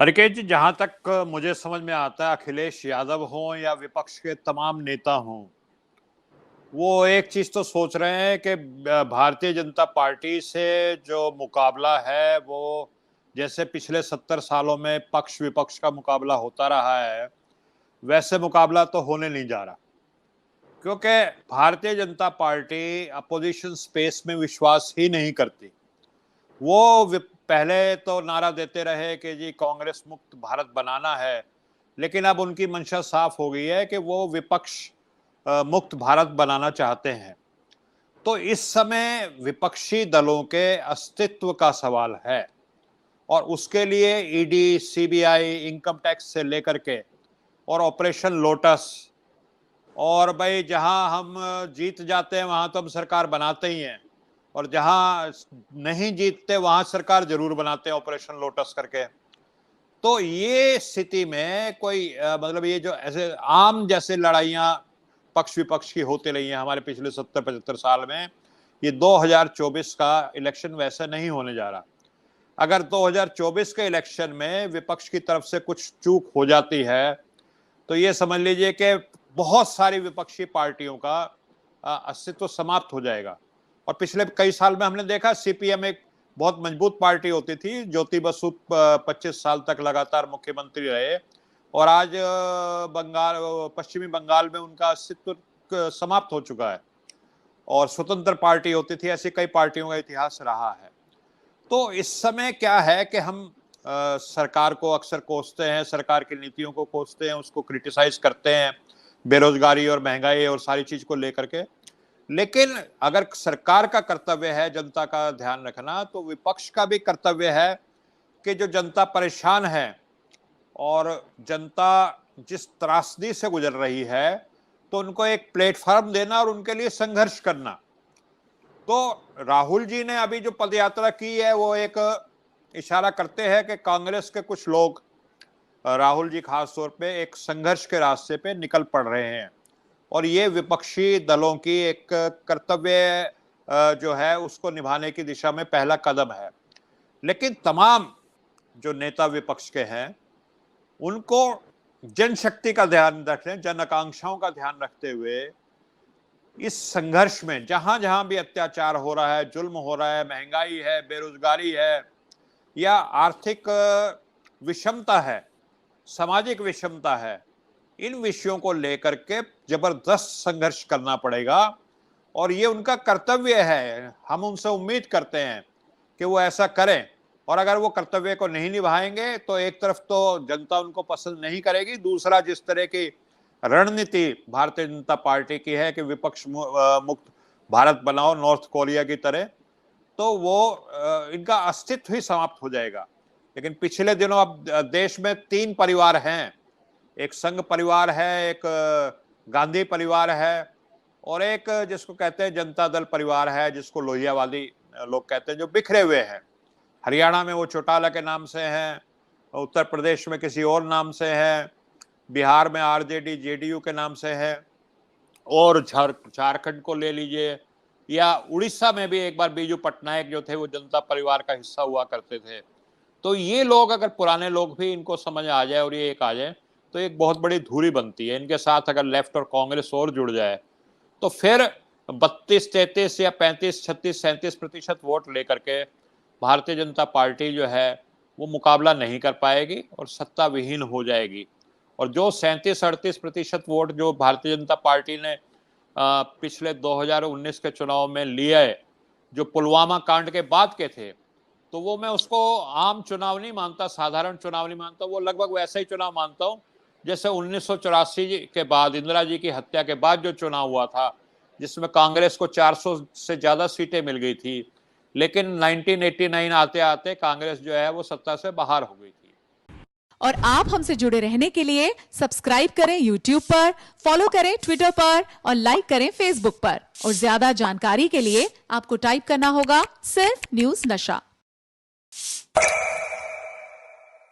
अनिकेत जी, जहां तक मुझे समझ में आता है, अखिलेश यादव हों या विपक्ष के तमाम नेता हों, वो एक चीज तो सोच रहे हैं कि भारतीय जनता पार्टी से जो मुकाबला है वो जैसे पिछले 70 सालों में पक्ष विपक्ष का मुकाबला होता रहा है, वैसे मुकाबला तो होने नहीं जा रहा। क्योंकि Bharatiya Janata party opposition space में विश्वास ही नहीं करती। वो पहले तो नारा देते रहे कि जी कांग्रेस मुक्त भारत बनाना है, लेकिन अब उनकी मंशा साफ हो गई है कि वो विपक्ष मुक्त भारत बनाना चाहते हैं। तो इस समय विपक्षी दलों के अस्तित्व का सवाल है और उसके लिए ईडी, सीबीआई, इनकम टैक्स से लेकर के और ऑपरेशन लोटस, और भाई जहां हम जीत जाते हैं वहां तो हम सरकार बनाते ही हैं, और जहां नहीं जीतते वहां सरकार जरूर बनाते हैं ऑपरेशन लोटस करके। तो ये स्थिति में कोई मतलब ये जो ऐसे आम जैसे लड़ाइयां पक्ष विपक्ष की होती रही हैं हमारे पिछले 70-75 साल में, ये 2024 का इलेक्शन वैसा नहीं होने जा रहा। अगर 2024 के इलेक्शन में विपक्ष की तरफ से कुछ चूक हो जाती है तो ये समझ लीजिए कि बहुत सारी विपक्षी पार्टियों का अस्तित्व समाप्त हो जाएगा। और पिछले कई साल में हमने देखा सीपीएम एक बहुत मजबूत पार्टी होती थी, ज्योति बसु 25 साल तक लगातार मुख्यमंत्री रहे, और आज पश्चिमी बंगाल में उनका अस्तित्व समाप्त हो चुका है, और स्वतंत्र पार्टी होती थी। ऐसी कई पार्टियों का इतिहास रहा है। तो इस समय क्या है कि हम सरकार को अक्सर कोसते हैं, सरकार की नीतियों को कोसते हैं, उसको क्रिटिसाइज करते हैं, बेरोजगारी और महंगाई और सारी चीज को लेकर के। लेकिन अगर सरकार का कर्तव्य है जनता का ध्यान रखना, तो विपक्ष का भी कर्तव्य है कि जो जनता परेशान है और जनता जिस त्रासदी से गुजर रही है, तो उनको एक प्लेटफॉर्म देना और उनके लिए संघर्ष करना। तो राहुल जी ने अभी जो पदयात्रा की है वो एक इशारा करते हैं कि कांग्रेस के कुछ लोग, राहुल जी खास तौर पे, एक संघर्ष के रास्ते पे निकल पड़ रहे हैं, और ये विपक्षी दलों की एक कर्तव्य जो है उसको निभाने की दिशा में पहला कदम है। लेकिन तमाम जो नेता विपक्ष के हैं उनको जनशक्ति का ध्यान रखने, जन आकांक्षाओं का ध्यान रखते हुए इस संघर्ष में जहां जहां भी अत्याचार हो रहा है, जुल्म हो रहा है, महंगाई है, बेरोजगारी है या आर्थिक विषमता है, सामाजिक विषमता है, इन विषयों को लेकर के जबरदस्त संघर्ष करना पड़ेगा। और ये उनका कर्तव्य है। हम उनसे उम्मीद करते हैं कि वो ऐसा करें, और अगर वो कर्तव्य को नहीं निभाएंगे तो एक तरफ तो जनता उनको पसंद नहीं करेगी, दूसरा जिस तरह की रणनीति भारतीय जनता पार्टी की है कि विपक्ष मुक्त भारत बनाओ नॉर्थ कोरिया की तरह, तो वो इनका अस्तित्व ही समाप्त हो जाएगा। लेकिन पिछले दिनों अब देश में 3 परिवार हैं, एक संघ परिवार है, एक गांधी परिवार है, और एक जिसको कहते हैं जनता दल परिवार है, जिसको लोहियावादी लोग कहते हैं, जो बिखरे हुए हैं। हरियाणा में वो चौटाला के नाम से हैं, उत्तर प्रदेश में किसी और नाम से है, बिहार में आरजेडी जेडीयू के नाम से है, और झारखंड को ले लीजिए, या उड़ीसा में भी एक बार बीजू पटनायक जो थे वो जनता परिवार का हिस्सा हुआ करते थे। तो ये लोग, अगर पुराने लोग भी इनको समझ आ जाए और ये एक आ जाए, तो एक बहुत बड़ी धुरी बनती है। इनके साथ अगर लेफ्ट और कांग्रेस और जुड़ जाए तो फिर 32-33 या 35-36-37% वोट लेकर के भारतीय जनता पार्टी जो है वो मुकाबला नहीं कर पाएगी और सत्ता विहीन हो जाएगी। और जो 37-38% वोट जो भारतीय जनता पार्टी ने पिछले 2019 के चुनाव में लिए, जो पुलवामा कांड के बाद के थे, तो वो मैं उसको आम चुनाव नहीं मानता, साधारण चुनाव नहीं मानता, वो लगभग वैसा ही चुनाव मानता हूँ जैसे 1984 के बाद, इंदिरा जी की हत्या के बाद जो चुनाव हुआ था, जिसमें कांग्रेस को 400 से ज्यादा सीटें मिल गई थी, लेकिन 1989 आते आते कांग्रेस जो है वो सत्ता से बाहर हो गई थी। और आप हमसे जुड़े रहने के लिए सब्सक्राइब करें YouTube पर, फॉलो करें Twitter पर और लाइक करें Facebook पर। और ज्यादा जानकारी के लिए आपको टाइप करना होगा सिर्फ न्यूज़ नशा।